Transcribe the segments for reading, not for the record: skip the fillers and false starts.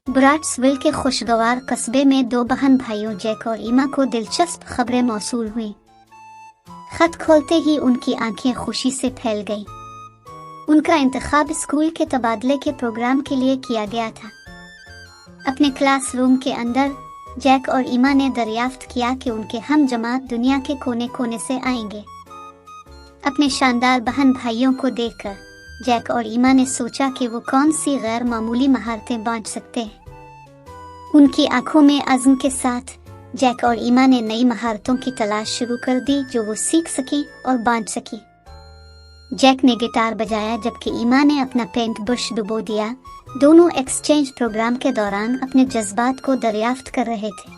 ब्राट्सविल के खुशगवार कस्बे में दो बहन भाइयों जैक और ईमा को दिलचस्प खबरें मौसूल हुई। खत खोलते ही उनकी आंखें खुशी से फैल गईं। उनका इंतखाब स्कूल के तबादले के प्रोग्राम के लिए किया गया था। अपने क्लासरूम के अंदर जैक और ईमा ने दरियाफ्त किया कि उनके हम जमात दुनिया के कोने कोने से आएंगे। अपने शानदार बहन भाइयों को देखकर जैक और ईमा ने सोचा कि वो कौन सी गैर मामूली महारतें बांट सकते हैं। उनकी आंखों में अज़्म के साथ जैक और ईमा ने नई महारतों की तलाश शुरू कर दी जो वो सीख सकी और बांट सकी। जैक ने गिटार बजाया जबकि ईमा ने अपना पेंट ब्रश डुबो दिया। दोनों एक्सचेंज प्रोग्राम के दौरान अपने जज्बात को दरियाफ्त कर रहे थे।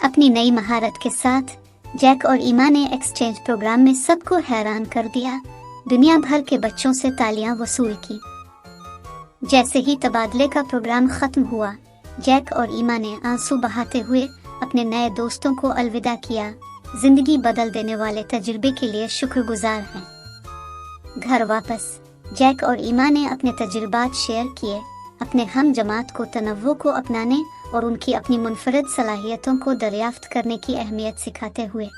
अपनी नई महारत के साथ जैक और ईमा ने एक्सचेंज प्रोग्राम में सबको हैरान कर दिया। दुनिया भर के बच्चों से तालियां वसूल की। जैसे ही तबादले का प्रोग्राम खत्म हुआ, जैक और ईमा ने आंसू बहाते हुए अपने नए दोस्तों को अलविदा किया। जिंदगी बदल देने वाले तजुर्बे के लिए शुक्रगुजार हैं। घर वापस जैक और ईमा ने अपने तजुर्बात शेयर किए, अपने हम जमात को तनव्वु को अपनाने और उनकी अपनी मुनफरद सलाहियतों को दरियाफ्त करने की अहमियत सिखाते हुए।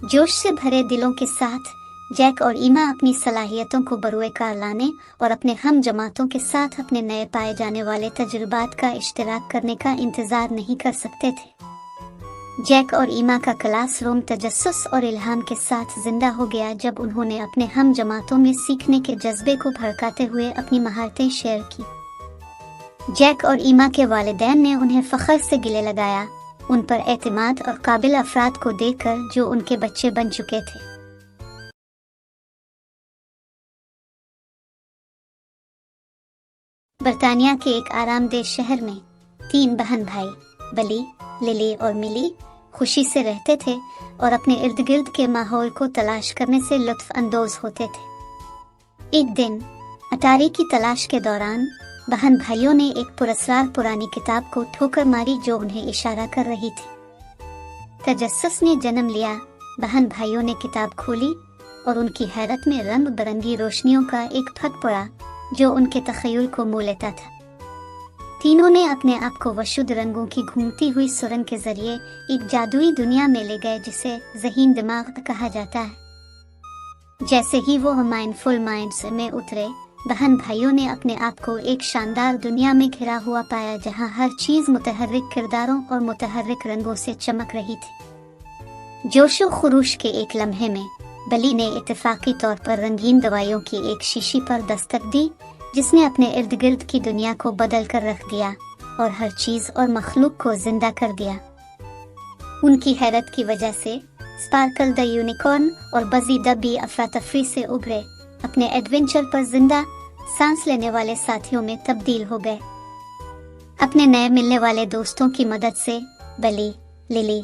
जोश से भरे दिलों के साथ जैक और ईमा अपनी सलाहियतों को बरूए कार लाने और अपने हम जमातों के साथ अपने नए पाए जाने वाले तजुर्बात का इश्तिराक करने का इंतज़ार नहीं कर सकते थे। जैक और ईमा का क्लासरूम तजस्सुस और इल्हाम के साथ जिंदा हो गया जब उन्होंने अपने हम जमातों में सीखने के जज्बे को भड़काते हुए अपनी महारतें शेयर की। जैक और ईमा के वालिदैन ने उन्हें फ़ख्र से गिले लगाया, उन पर एतमाद और काबिल अफराद को देखकर जो उनके बच्चे बन चुके थे। बर्तानिया के एक आरामदेह शहर में 3 बहन भाई बली, लिली और मिली खुशी से रहते थे और अपने इर्द गिर्द के माहौल को तलाश करने से लुत्फ अंदोज होते थे। एक दिन अटारी की तलाश के दौरान बहन भाइयों ने एक पुरस्कार पुरानी किताब को ठोकर मारी जो उन्हें इशारा कर रही थी। तजस्सुस ने जन्म लिया। बहन भाइयों ने किताब खोली और उनकी हैरत में रंग बिरंगी रोशनियों का एक फट पड़ा जो उनके तख़य्युल को मोह लेता था। तीनों ने अपने आप को वशुद रंगों की घूमती हुई सुरंग के जरिए एक जादुई दुनिया में ले गए जिसे ज़हीन दिमाग कहा जाता है। जैसे ही वो माइंडफुल माइंड्स में उतरे, बहन भाइयों ने अपने आप को एक शानदार दुनिया में घिरा हुआ पाया जहां हर चीज़ मुतहर्रिक किरदारों और मुतहर्रिक रंगों से चमक रही थी। जोशो खुरूश के एक लम्हे में बली ने इत्तेफाकी तौर पर रंगीन दवाइयों की एक शीशी पर दस्तक दी जिसने अपने इर्द गिर्द की दुनिया को बदल कर रख दिया और हर चीज़ और मखलूक को जिंदा कर दिया। उनकी हैरत की वजह से स्पार्कल द यूनिकॉर्न और बजी द बी अफरा तफरी से उभरे अपने एडवेंचर पर जिंदा सांस लेने वाले साथियों में तब्दील हो गए। अपने नए मिलने वाले दोस्तों की मदद से बली, लिली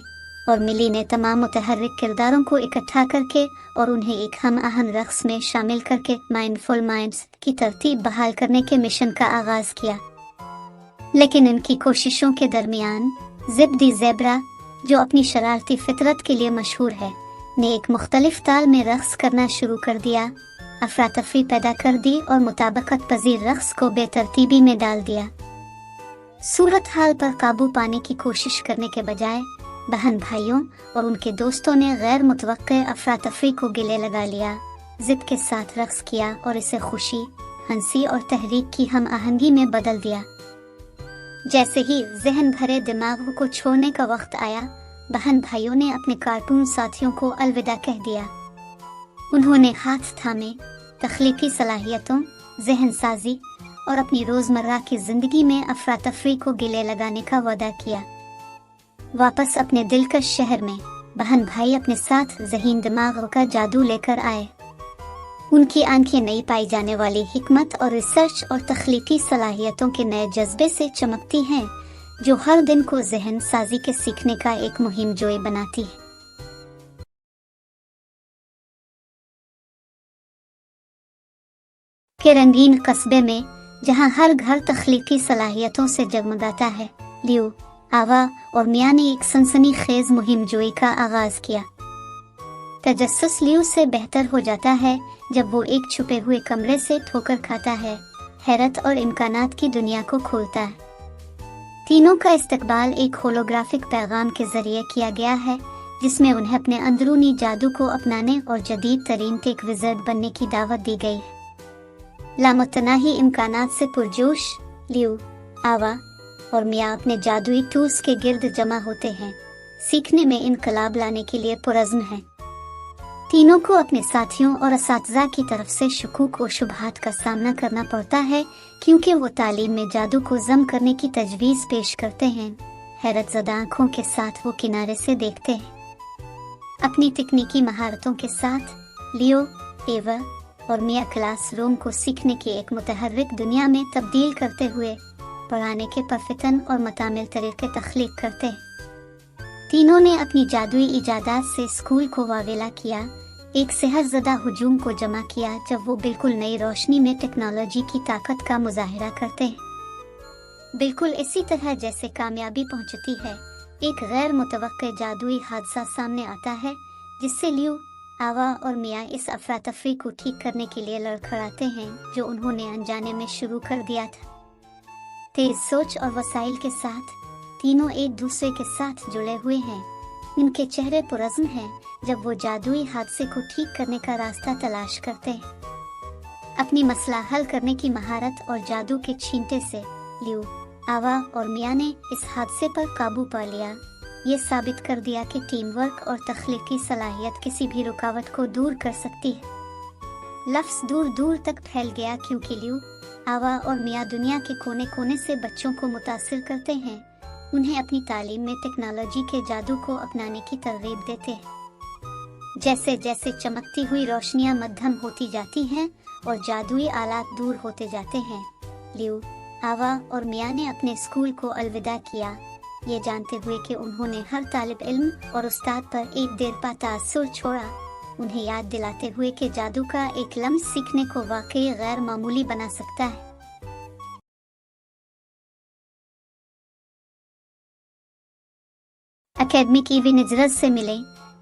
और मिली ने तमाम मुतहर्रिक किरदारों को इकट्ठा करके और उन्हें एक हम आहंग रक़्स में शामिल करके माइंडफुल माइंड्स की तरतीब बहाल करने के मिशन का आगाज किया। लेकिन इनकी कोशिशों के दरमियान ज़िप दी ज़ेब्रा, जो अपनी शरारती फितरत के लिए मशहूर है, ने एक मुख्तलिफ ताल में रक़्स करना शुरू कर दिया, अफरा तफरी पैदा कर दी और मुताबकत पजीर रक़्स को बेतरतीबी में डाल दिया। सूरत हाल पर काबू पाने की कोशिश करने के बजाय बहन भाइयों और उनके दोस्तों ने गैर मुतवक्के अफरा तफरी को गिले लगा लिया, ज़िद के साथ रक़्स किया और इसे खुशी, हंसी और तहरीक की हम आहंगी में बदल दिया। जैसे ही जहन भरे दिमाग को छोड़ने का वक्त आया, बहन भाइयों ने अपने कार्टून साथियों को अलविदा कह दिया। उन्होंने हाथ थामे तख्लीकी सलाहियतों, जहन साजी और अपनी रोज़मर्रा की ज़िंदगी में अफरा तफरी को गिले लगाने का वादा किया। वापस अपने दिलकश शहर में बहन भाई अपने साथ ज़हीन दिमाग का जादू लेकर आए। उनकी आंखें नई पाई जाने वाली हिकमत और रिसर्च और तख्लीकी सलाहियतों के नए जज्बे से चमकती हैं जो हर दिन को जहन साजी के सीखने का एक मुहिम जोई बनाती है। के रंगीन कस्बे में जहां हर घर तख्लीकी सलाहियतों से जगमगाता है, लियो, आवा और मिया ने एक सनसनीखेज मुहिम जोई का आगाज किया। तजस्सुस लियो से बेहतर हो जाता है जब वो एक छुपे हुए कमरे से ठोकर खाता है, हैरत और इम्कानात की दुनिया को खोलता है। तीनों का इस्तकबाल एक होलोग्राफिक पैगाम के जरिए किया गया है, जिसमें उन्हें अपने अंदरूनी जादू को अपनाने और जदीद तरीन टेक विज़र्ड बनने की दावत दी गई है। लामुतनाही इम्कानात से पुरजोश लियू, आवा और मिया अपने जादुई टूल्स के गिर्द जमा होते हैं, सीखने में इनकलाब लाने के लिए पुरज़्म हैं। तीनों को अपने साथियों और असातिज़ा की तरफ से शुकूक और शुबहात का सामना करना पड़ता है, क्योंकि वो तालीम में जादू को ज़म करने की तजवीज़ पेश करते हैं। हैरत ज़दा आँखों के साथ वो किनारे से देखते हैं। अपनी तकनीकी महारतों के साथ लियो, एवा और मिया क्लासरूम को सीखने की एक मुतहर्रिक दुनिया में तब्दील करते हुए पढ़ाने के परफितन और मतामिल तरीके तख्लीक करते हैं। तीनों ने अपनी जादुई इजादात से स्कूल को वावेला किया, एक सेहरज़दा हुजूम को जमा किया जब वो बिल्कुल नई रोशनी में टेक्नोलॉजी की ताकत का मुजाहिरा करते हैं। बिल्कुल इसी तरह जैसे कामयाबी पहुंचती है, एक गैर मुतवक्के जादुई हादसा सामने आता है, जिससे लियू, आवा और मिया इस अफरा तफरी को ठीक करने के लिए लड़खड़ाते हैं जो उन्होंने अनजाने में शुरू कर दिया था। तेज सोच और वसाइल के साथ तीनों एक दूसरे के साथ जुड़े हुए हैं। उनके चेहरे पुरज़्म हैं जब वो जादुई हादसे को ठीक करने का रास्ता तलाश करते हैं। अपनी मसला हल करने की महारत और जादू के छींटे से लियू, आवा और मिया ने इस हादसे पर काबू पा लिया। ये साबित कर दिया कि टीम वर्क और तख्लीकी सलाहियत किसी भी रुकावट को दूर कर सकती है। लफ्ज़ दूर दूर तक फैल गया क्योंकि लियू, आवा और मिया दुनिया के कोने कोने से बच्चों को मुतासिर करते हैं, उन्हें अपनी तालीम में टेक्नोलॉजी के जादू को अपनाने की तरगीब देते हैं। जैसे जैसे चमकती हुई रोशनियां मध्यम होती जाती हैं और जादुई आलात दूर होते जाते हैं, लियू, आवा और मिया ने अपने स्कूल को अलविदा किया, ये जानते हुए कि उन्होंने हर तालिब इल्म और उस्ताद पर एक देरपा तासुर छोड़ा, उन्हें याद दिलाते हुए कि जादू का एक लम्स सीखने को वाकई गैर मामूली बना सकता है। एकेडमिक इविनिजरस से मिले,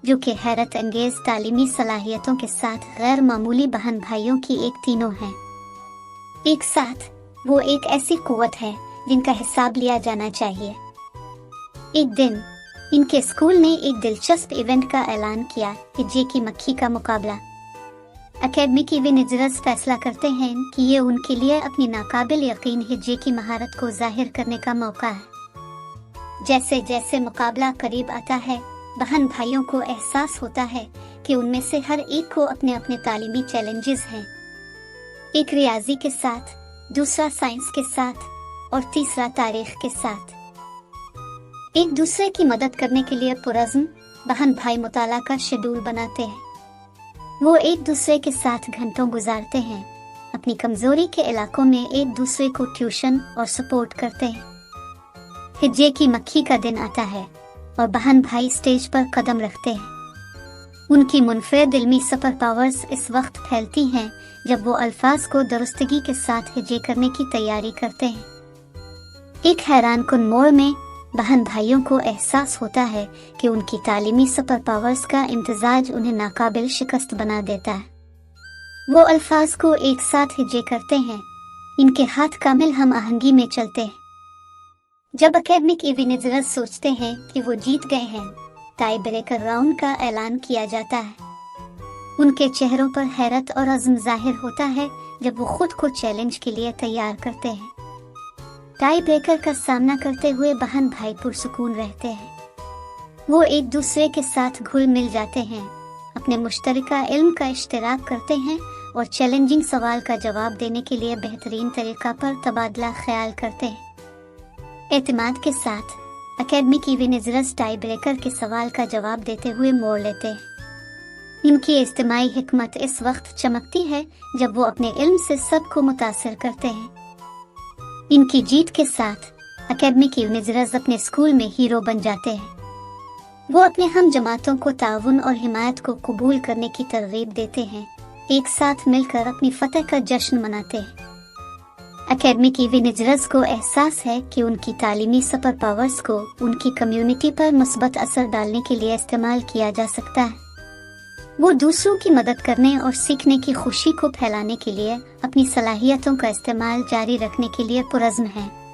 जो कि हैरत अंगेज तालीमी सलाहियतों के साथ गैर मामूली बहन भाइयों की एक तीनों हैं। एक साथ वो एक ऐसी कुव्वत है जिनका हिसाब लिया जाना चाहिए। एक दिन इनके स्कूल ने एक दिलचस्प इवेंट का ऐलान किया, हिज्जे की मक्खी का मुकाबला। एकेडमिक इविनिजरस फैसला करते हैं कि ये उनके लिए अपनी नाकाबिल यकीन हिज्जे की महारत को जाहिर करने का मौका है। जैसे जैसे मुकाबला करीब आता है, बहन भाइयों को एहसास होता है कि उनमें से हर एक को अपने अपने तालीमी चैलेंजेस हैं। एक रियाजी के साथ, दूसरा साइंस के साथ और तीसरा तारीख के साथ। एक दूसरे की मदद करने के लिए पुरज़्म बहन भाई मुताला का शेड्यूल बनाते हैं। वो एक दूसरे के साथ घंटों गुजारते हैं, अपनी कमजोरी के इलाकों में एक दूसरे को ट्यूशन और सपोर्ट करते हैं। हिज्जे की मक्खी का दिन आता है और बहन भाई स्टेज पर कदम रखते हैं। उनकी मुनफरद इल्मी सुपर पावर्स इस वक्त फैलती हैं जब वो अल्फाज को दुरुस्तगी के साथ हिज्जे करने की तैयारी करते हैं। एक हैरान कुन मोड़ में बहन भाइयों को एहसास होता है कि उनकी तालीमी सुपर पावर्स का इम्तिजाज उन्हें नाकाबिल शिकस्त बना देता है। वो अल्फाज को एक साथ हिज्जे करते हैं, इनके हाथ कामिल हम आहंगी में चलते हैं। जब एकेडमिक इविनिजरस सोचते हैं कि वो जीत गए हैं, टाई ब्रेकर राउंड का ऐलान किया जाता है। उनके चेहरों पर हैरत और अज़्म जाहिर होता है जब वो खुद को चैलेंज के लिए तैयार करते हैं। टाई ब्रेकर का सामना करते हुए बहन भाई पुरसुकून रहते हैं। वो एक दूसरे के साथ घुल मिल जाते हैं, अपने मुश्तरका इल्म का इश्तिराक करते हैं और चैलेंजिंग सवाल का जवाब देने के लिए बेहतरीन तरीका पर तबादला ख्याल करते हैं। एतमाद के साथ एकेडमिक इविनिजरस टाई ब्रेकर के सवाल का जवाब देते हुए मोड़ लेते हैं। इनकी इज्तिमाई हिकमत इस वक्त चमकती है जब वो अपने इल्म से सबको मुतासिर करते हैं। इनकी जीत के साथ एकेडमिक इविनिजरस अपने स्कूल में हीरो बन जाते हैं। वो अपने हम जमातों को ताउन और हिमायत को कबूल करने की तरगीब देते हैं, एक साथ मिलकर अपनी फतह का जश्न मनाते हैं। एकेडमिक इविनिजरस को एहसास है कि उनकी तालीमी सुपर पावर्स को उनकी कम्युनिटी पर मुस्बत असर डालने के लिए इस्तेमाल किया जा सकता है। وہ دوسروں کی مدد کرنے اور سیکھنے کی خوشی کو پھیلانے کے لیے اپنی صلاحیتوں کا استعمال جاری رکھنے کے لیے پرعزم ہیں۔